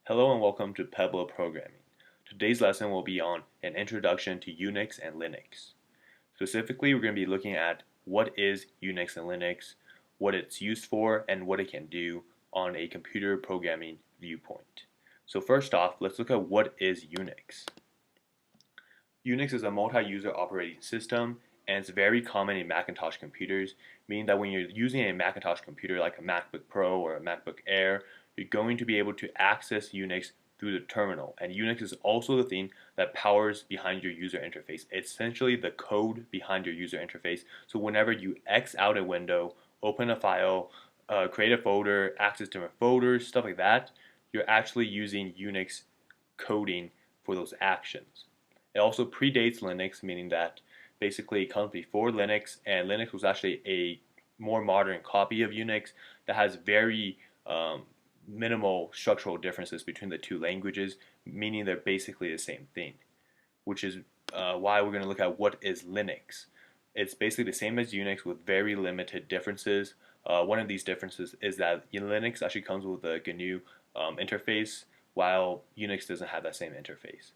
Hello and welcome to Pueblo Programming. Today's lesson will be on an introduction to Unix and Linux. Specifically, we're going to be looking at what is Unix and Linux, what it's used for, and what it can do on a computer programming viewpoint. So first off, let's look at what is Unix. Unix is a multi-user operating system, and it's very common in Macintosh computers, meaning that when you're using a Macintosh computer like a MacBook Pro or a MacBook Air, you're going to be able to access Unix through the terminal. And Unix is also the thing that powers behind your user interface. It's essentially the code behind your user interface. So whenever you X out a window, open a file, create a folder, access different folders, stuff like that, you're actually using Unix coding for those actions. It also predates Linux, meaning that basically it comes before Linux, and Linux was actually a more modern copy of Unix that has very minimal structural differences between the two languages, meaning they're basically the same thing, which is why we're going to look at what is Linux. It's basically the same as Unix with very limited differences. One of these differences is that Linux actually comes with a GNU interface, while Unix doesn't have that same interface.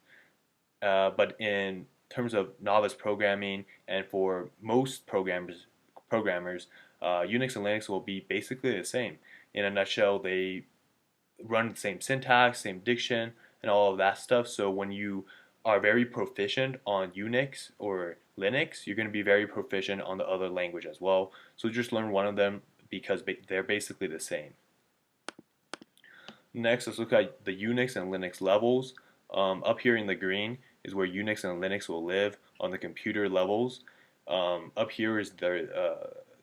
But in terms of novice programming and for most programmers, Unix and Linux will be basically the same. In a nutshell, they run the same syntax, same diction, and all of that stuff. So when you are very proficient on Unix or Linux, you're going to be very proficient on the other language as well. So just learn one of them because they're basically the same. Next, let's look at the Unix and Linux levels. Up here in the green is where Unix and Linux will live on the computer levels. Up here is the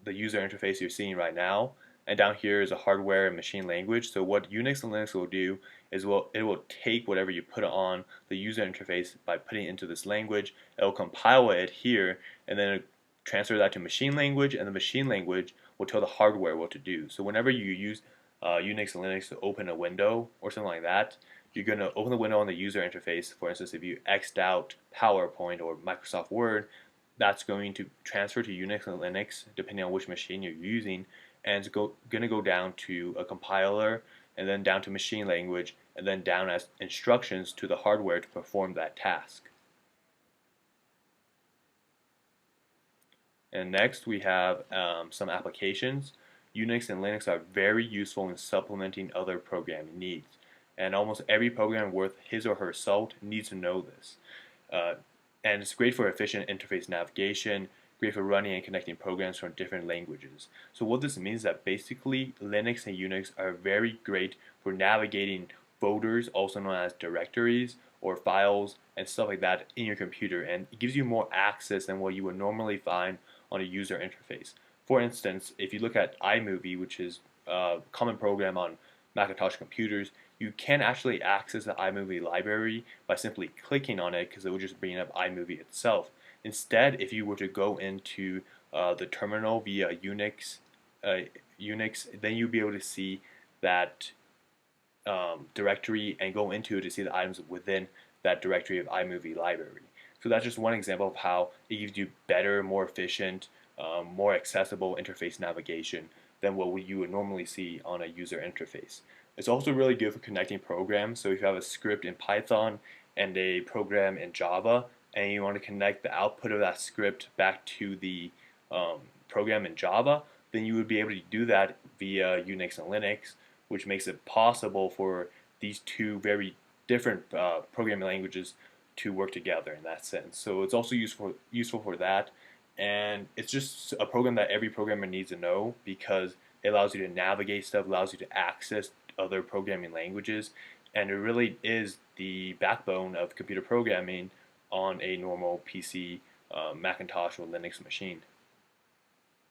user interface you're seeing right now, and down here is a hardware and machine language. So what Unix and Linux will do is it will take whatever you put on the user interface by putting it into this language. It will compile it here, and then transfer that to machine language, and the machine language will tell the hardware what to do. So whenever you use Unix and Linux to open a window or something like that, you're going to open the window on the user interface. For instance, if you X'd out PowerPoint or Microsoft Word, that's going to transfer to Unix and Linux depending on which machine you're using, and it's going to go down to a compiler, and then down to machine language, and then down as instructions to the hardware to perform that task. And next we have some applications. Unix and Linux are very useful in supplementing other programming needs, and almost every programmer worth his or her salt needs to know this. And it's great for efficient interface navigation, great for running and connecting programs from different languages. So what this means is that basically Linux and Unix are very great for navigating folders, also known as directories or files and stuff like that in your computer, and it gives you more access than what you would normally find on a user interface. For instance, if you look at iMovie, which is a common program on Macintosh computers, you can actually access the iMovie library by simply clicking on it, because it will just bring up iMovie itself. Instead, if you were to go into the terminal via Unix, then you'll be able to see that directory and go into it to see the items within that directory of iMovie library. So that's just one example of how it gives you better, more efficient, more accessible interface navigation than what you would normally see on a user interface. It's also really good for connecting programs. So if you have a script in Python and a program in Java, and you want to connect the output of that script back to the program in Java, then you would be able to do that via Unix and Linux, which makes it possible for these two very different programming languages to work together in that sense. So it's also useful for that, and it's just a program that every programmer needs to know, because it allows you to navigate stuff, allows you to access other programming languages, and it really is the backbone of computer programming on a normal PC, Macintosh, or Linux machine.